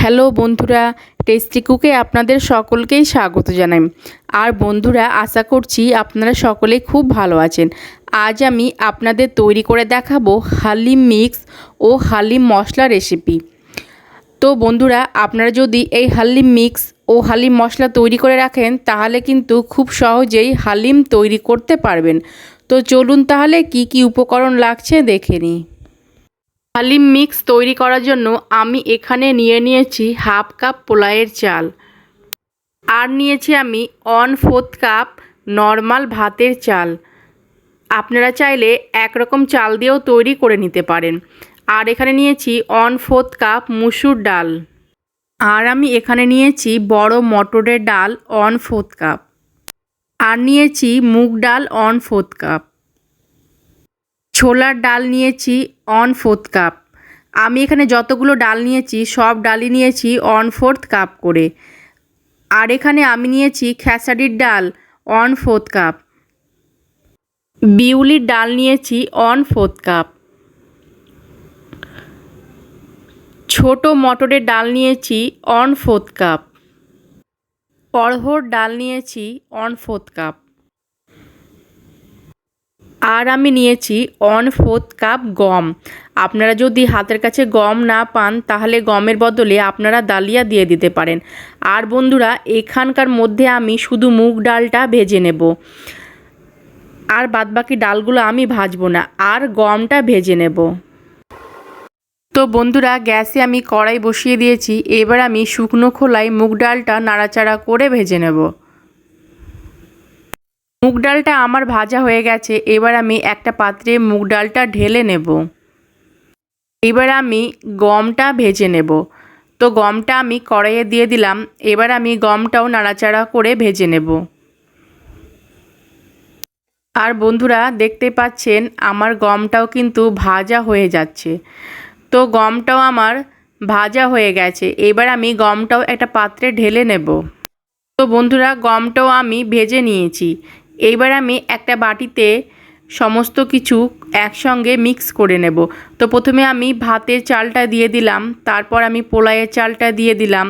Hello বন্ধুরা, tasty কুকে আপনাদের সকলকেই স্বাগত জানাই। আর বন্ধুরা, আশা করছি আপনারা সকলেই খুব ভালো আছেন। আজ আমি আপনাদের তৈরি করে দেখাবো হালিম মিক্স ও হালিম মশলা রেসিপি। তো বন্ধুরা, আপনারা যদি এই হালিম মিক্স ও হালিম মশলা তৈরি করে রাখেন তাহলে কিন্তু খুব সহজেই হালিম তৈরি করতে পারবেন। তো চলুন তাহলে কি কি উপকরণ লাগছে দেখে নিই। হালিম মিক্স তৈরি করার জন্য আমি এখানে নিয়েছি হাফ কাপ পোলাওয়ের চাল, আর নিয়েছি আমি 1/4 কাপ নর্মাল ভাতের চাল। আপনারা চাইলে একরকম চাল দিয়েও তৈরি করে নিতে পারেন। আর এখানে নিয়েছি 1/4 কাপ মুসুর ডাল। আর আমি এখানে নিয়েছি বড় মটরের ডাল 1/4 কাপ। আর নিয়েছি মুগ ডাল 1/4 কাপ। ছোলার ডাল নিয়েছি 1/4 কাপ। আমি এখানে যতগুলো ডাল নিয়েছি সব ডালই নিয়েছি 1/4 কাপ করে। আর এখানে আমি নিয়েছি খেসারির ডাল 1/4 কাপ। বিউলির ডাল নিয়েছি 1/4 কাপ। ছোট মটরের ডাল নিয়েছি 1/4 কাপ। অড়হর ডাল নিয়েছি 1/4 কাপ। আর আমি নিয়েছি 1/4 কাপ গম। আপনারা যদি হাতের কাছে গম না পান তাহলে গমের বদলে আপনারা ডালিয়া দিয়ে দিতে পারেন। আর বন্ধুরা, এখানকার মধ্যে আমি শুধু মুগ ডালটা ভেজে নেব, আর বাদবাকি ডালগুলো আমি ভাজবো না, আর গমটা ভেজে নেব। তো বন্ধুরা, গ্যাসে আমি কড়াই বসিয়ে দিয়েছি। এবার আমি শুকনো খোলায় মুগ ডালটা নাড়াচাড়া করে ভেজে নেব। মুগ ডালটা আমার ভাজা হয়ে গেছে। এবার আমি একটা পাত্রে মুগ ডালটা ঢেলে নেব। এবার আমি গমটা ভেজে নেব। তো গমটা আমি কড়াইয়ে দিয়ে দিলাম। এবার আমি গমটাও নাড়াচাড়া করে ভেজে নেব। আর বন্ধুরা, দেখতে পাচ্ছেন আমার গমটাও কিন্তু ভাজা হয়ে যাচ্ছে। তো গমটাও আমার ভাজা হয়ে গেছে। এবার আমি গমটাও একটা পাত্রে ঢেলে নেব। তো বন্ধুরা, গমটাও আমি ভেজে নিয়েছি। এইবার আমি একটা বাটিতে সমস্ত কিছু একসঙ্গে মিক্স করে নেব। তো প্রথমে আমি ভাতের চালটা দিয়ে দিলাম, তারপর আমি পোলাওয়ের চালটা দিয়ে দিলাম,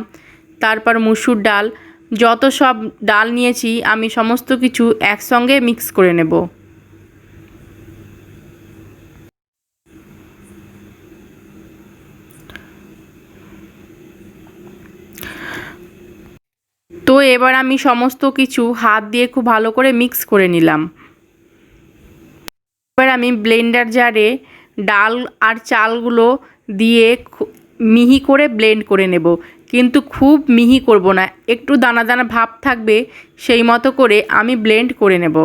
তারপর মুসুর ডাল, যত সব ডাল নিয়েছি আমি সমস্ত কিছু একসঙ্গে মিক্স করে নেব। তো এবার আমি সমস্ত কিছু হাত দিয়ে খুব ভালো করে মিক্স করে নিলাম। এবার আমি ব্লেন্ডার জারে ডাল আর চালগুলো দিয়ে মিহি করে ব্লেন্ড করে নেব, কিন্তু খুব মিহি করব না, একটু দানা দানা ভাব থাকবে সেই মতো করে আমি ব্লেন্ড করে নেব।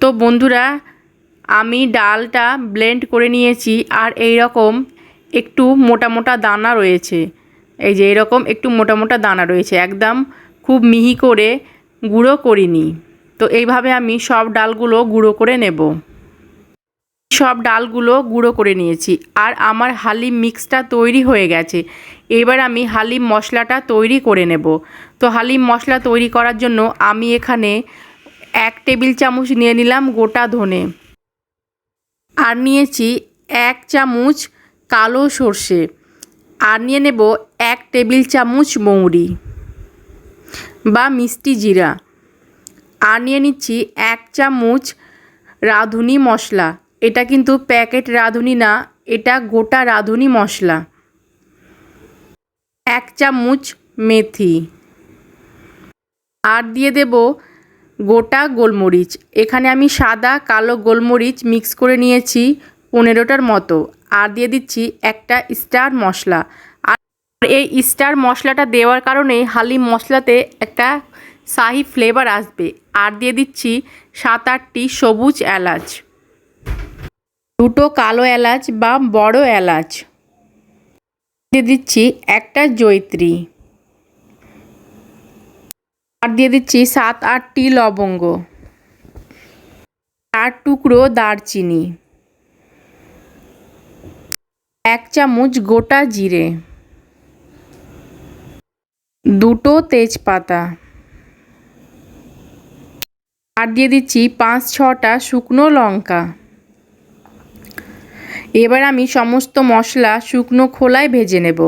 তো বন্ধুরা, আমি ডালটা ব্লেন্ড করে নিয়েছি। আর এই রকম একটু মোটা মোটা দানা রয়েছে, এই যে এরকম একটু মোটা মোটা দানা রয়েছে, একদম খুব মিহি করে গুঁড়ো করিনি। তো এইভাবে আমি সব ডালগুলো গুঁড়ো করে নেব। সব ডালগুলো গুঁড়ো করে নিয়েছি। আর আমার হালিম মিক্সটা তৈরি হয়ে গেছে। এবার আমি হালিম মশলাটা তৈরি করে নেব। তো হালিম মশলা তৈরি করার জন্য আমি এখানে 1 টেবিল চামচ নিয়ে নিলাম গোটা ধনে। আর নিয়েছি 1 চামচ কালো সর্ষে। আর নিয়ে নেব 1 টেবিল চামচ মৌরি বা মিষ্টি জিরা। আর নিয়ে নিচ্ছি 1 চামচ রাঁধুনি মশলা। এটা কিন্তু প্যাকেট রাঁধুনি না, এটা গোটা রাঁধুনি মশলা। 1 চামচ মেথি। আর দিয়ে দেব গোটা গোলমরিচ। এখানে আমি সাদা কালো গোলমরিচ মিক্স করে নিয়েছি 15টার মতো। আর দিয়ে দিচ্ছি একটা স্টার মশলা। আর এই স্টার মশলাটা দেওয়ার কারণে হালিম মশলাতে একটা শাহি ফ্লেভার আসবে। আর দিয়ে দিচ্ছি 7-8টি সবুজ এলাচ, 2টো কালো এলাচ বা বড় এলাচ, দিয়ে দিচ্ছি একটা জয়িত্রী, আর দিয়ে দিচ্ছি 7-8টি লবঙ্গ, 4 টুকরো দারচিনি, 1 চামচ গোটা জিরে, 2টো তেজপাতা, আর দিয়ে দিচ্ছি 5-6টা শুকনো লঙ্কা। এবার আমি সমস্ত মশলা শুকনো খোলায় ভেজে নেব।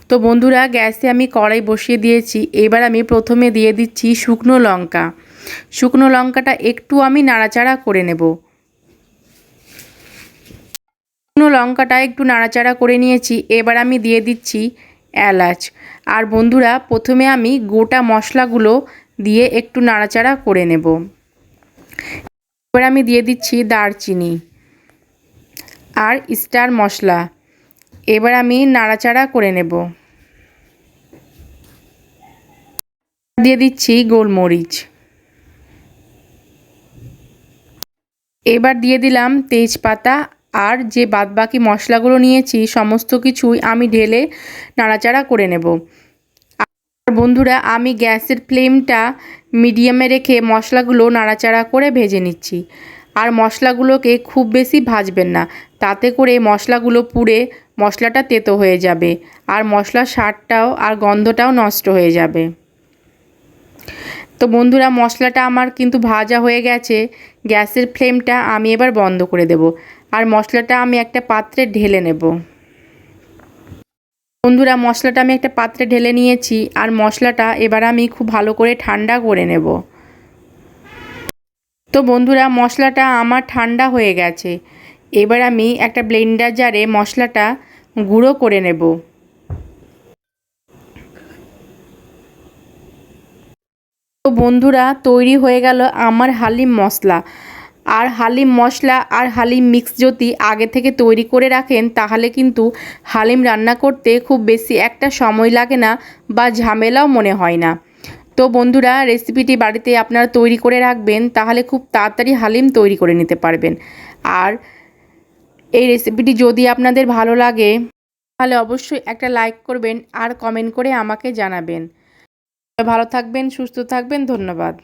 তো বন্ধুরা, গ্যাসে আমি কড়াই বসিয়ে দিয়েছি। এবার আমি প্রথমে দিয়ে দিচ্ছি শুকনো লঙ্কা। শুকনো লঙ্কাটা একটু আমি নাড়াচাড়া করে নেব। শুকনো লঙ্কাটা একটু নাড়াচাড়া করে নিয়েছি। এবার আমি দিয়ে দিচ্ছি এলাচ। আর বন্ধুরা, প্রথমে আমি গোটা মশলাগুলো দিয়ে একটু নাড়াচাড়া করে নেব। এবার আমি দিয়ে দিচ্ছি দারচিনি আর স্টার মশলা। এবার আমি নাড়াচাড়া করে নেব। দিয়ে দিচ্ছি গোলমরিচ। এবার দিয়ে দিলাম তেজপাতা। আর যে বাদবাকি মশলাগুলো নিয়েছি সমস্ত কিছুই আমি ঢেলে নাড়াচাড়া করে নেব। আর বন্ধুরা, আমি গ্যাসের ফ্লেমটা মিডিয়ামে রেখে মশলাগুলো নাড়াচাড়া করে ভেজে নিচ্ছি। আর মশলাগুলোকে খুব বেশি ভাজবেন না, তাতে করে মশলাগুলো পুড়ে মশলাটা তেতো হয়ে যাবে আর মশলার স্বাদটাও আর গন্ধটাও নষ্ট হয়ে যাবে। তো বন্ধুরা, মশলাটা আমার কিন্তু ভাজা হয়ে গেছে। গ্যাসের ফ্লেমটা আমি এবার বন্ধ করে দেব। আর মশলাটা আমি একটা পাত্রে ঢেলে নেব। বন্ধুরা, মশলাটা আমি একটা পাত্রে ঢেলে নিয়েছি। আর মশলাটা এবার আমি খুব ভালো করে ঠান্ডা করে নেব। তো বন্ধুরা, মশলাটা আমার ঠান্ডা হয়ে গেছে। এবার আমি একটা ব্লেন্ডার জারে মশলাটা গুঁড়ো করে নেব। তো বন্ধুরা, তৈরি হয়ে গেল আমার হালিম মশলা। আর হালিম মশলা আর হালিম মিক্স যদি আগে থেকে তৈরি করে রাখেন, তাহলে কিন্তু হালিম রান্না করতে খুব বেশি একটা সময় লাগে না বা ঝামেলাও মনে হয় না। তো বন্ধুরা, রেসিপিটি বাড়িতে আপনারা তৈরি করে রাখবেন, তাহলে খুব তাড়াতাড়ি হালিম তৈরি করে নিতে পারবেন। আর এই রেসিপিটি যদি আপনাদের ভালো লাগে, তাহলে অবশ্যই একটা লাইক করবেন আর কমেন্ট করে আমাকে জানাবেন। ভালো থাকবেন, সুস্থ থাকবেন। ধন্যবাদ।